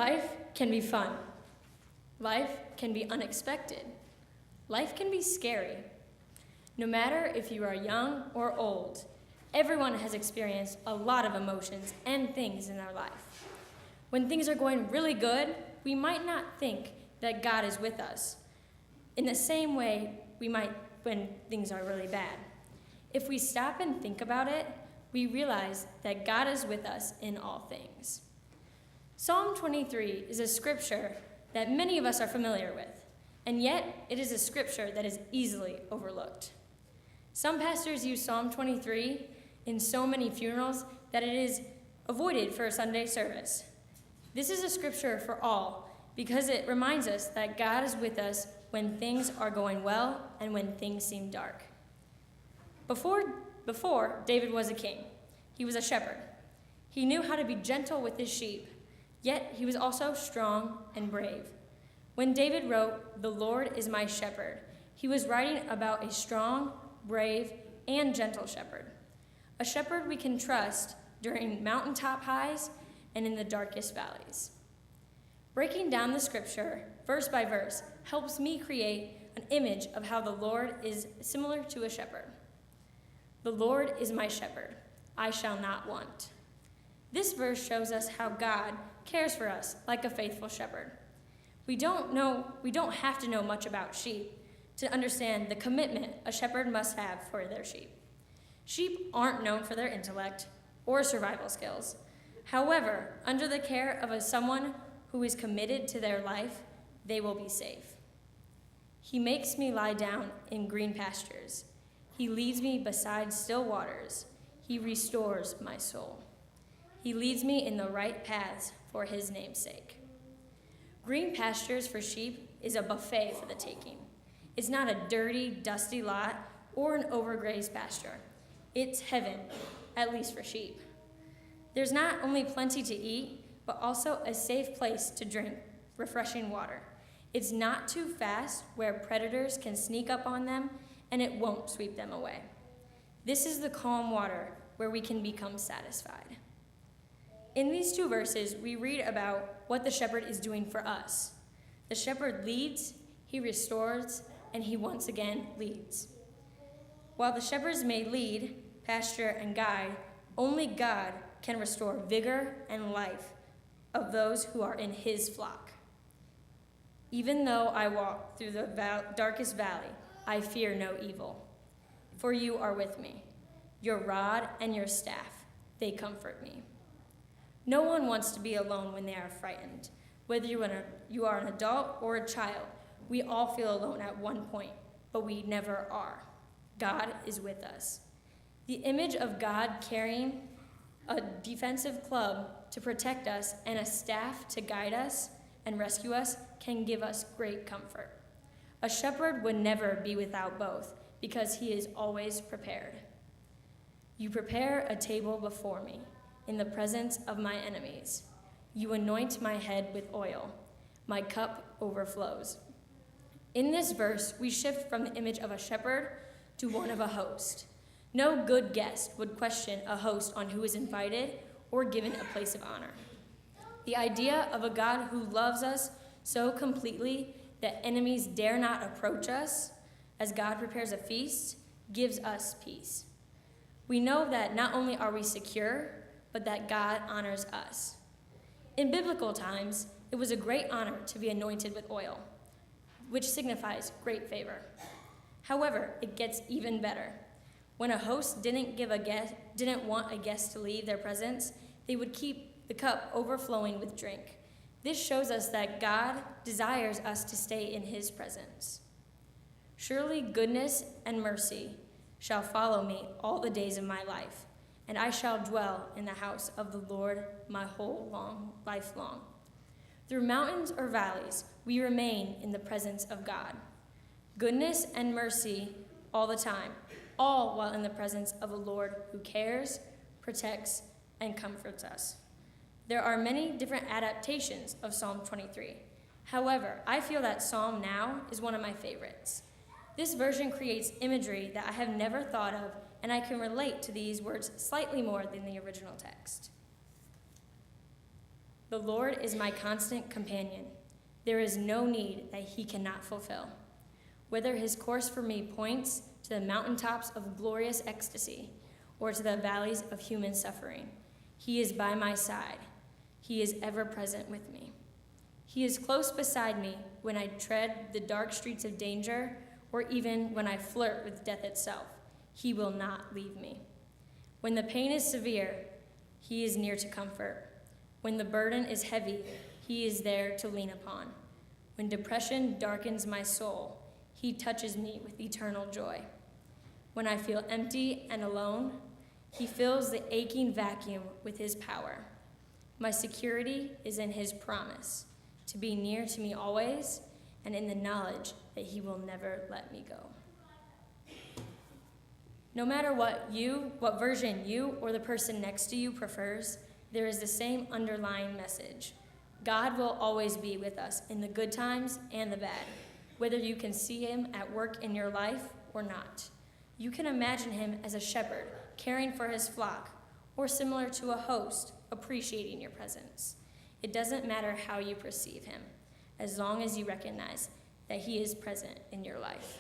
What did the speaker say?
Life can be fun. Life can be unexpected. Life can be scary. No matter if you are young or old, everyone has experienced a lot of emotions and things in their life. When things are going really good, we might not think that God is with us. In the same way, we might when things are really bad. If we stop and think about it, we realize that God is with us in all things. Psalm 23 is a scripture that many of us are familiar with, and yet it is a scripture that is easily overlooked. Some pastors use Psalm 23 in so many funerals that it is avoided for a Sunday service. This is a scripture for all because it reminds us that God is with us when things are going well and when things seem dark. Before David was a king, he was a shepherd. He knew how to be gentle with his sheep, yet he was also strong and brave. When David wrote, "The Lord is my shepherd," he was writing about a strong, brave, and gentle shepherd. A shepherd we can trust during mountaintop highs and in the darkest valleys. Breaking down the scripture, verse by verse, helps me create an image of how the Lord is similar to a shepherd. The Lord is my shepherd, I shall not want. This verse shows us how God cares for us like a faithful shepherd. We don't have to know much about sheep to understand the commitment a shepherd must have for their sheep. Sheep aren't known for their intellect or survival skills. However, under the care of someone who is committed to their life, they will be safe. He makes me lie down in green pastures. He leads me beside still waters. He restores my soul. He leads me in the right paths for his name's sake. Green pastures for sheep is a buffet for the taking. It's not a dirty, dusty lot or an overgrazed pasture. It's heaven, at least for sheep. There's not only plenty to eat, but also a safe place to drink refreshing water. It's not too fast where predators can sneak up on them, and it won't sweep them away. This is the calm water where we can become satisfied. In these two verses, we read about what the shepherd is doing for us. The shepherd leads, he restores, and he once again leads. While the shepherds may lead, pasture, and guide, only God can restore vigor and life of those who are in his flock. Even though I walk through the darkest valley, I fear no evil, for you are with me. Your rod and your staff, they comfort me. No one wants to be alone when they are frightened. Whether you are an adult or a child, we all feel alone at one point, but we never are. God is with us. The image of God carrying a defensive club to protect us and a staff to guide us and rescue us can give us great comfort. A shepherd would never be without both because he is always prepared. You prepare a table before me in the presence of my enemies. You anoint my head with oil. My cup overflows. In this verse, we shift from the image of a shepherd to one of a host. No good guest would question a host on who is invited or given a place of honor. The idea of a God who loves us so completely that enemies dare not approach us as God prepares a feast gives us peace. We know that not only are we secure, but that God honors us. In biblical times, it was a great honor to be anointed with oil, which signifies great favor. However, it gets even better. When a host didn't want a guest to leave their presence, they would keep the cup overflowing with drink. This shows us that God desires us to stay in his presence. Surely goodness and mercy shall follow me all the days of my life, and I shall dwell in the house of the Lord my whole life long. Through mountains or valleys, we remain in the presence of God. Goodness and mercy all the time, all while in the presence of a Lord who cares, protects, and comforts us. There are many different adaptations of Psalm 23. However, I feel that Psalm now is one of my favorites. This version creates imagery that I have never thought of, and I can relate to these words slightly more than the original text. The Lord is my constant companion. There is no need that he cannot fulfill. Whether his course for me points to the mountaintops of glorious ecstasy or to the valleys of human suffering, he is by my side. He is ever present with me. He is close beside me when I tread the dark streets of danger, or even when I flirt with death itself. He will not leave me. When the pain is severe, he is near to comfort. When the burden is heavy, he is there to lean upon. When depression darkens my soul, he touches me with eternal joy. When I feel empty and alone, he fills the aching vacuum with his power. My security is in his promise to be near to me always, and in the knowledge that he will never let me go. No matter what version you or the person next to you prefers, there is the same underlying message. God will always be with us in the good times and the bad, whether you can see him at work in your life or not. You can imagine him as a shepherd caring for his flock, or similar to a host appreciating your presence. It doesn't matter how you perceive him, as long as you recognize that he is present in your life.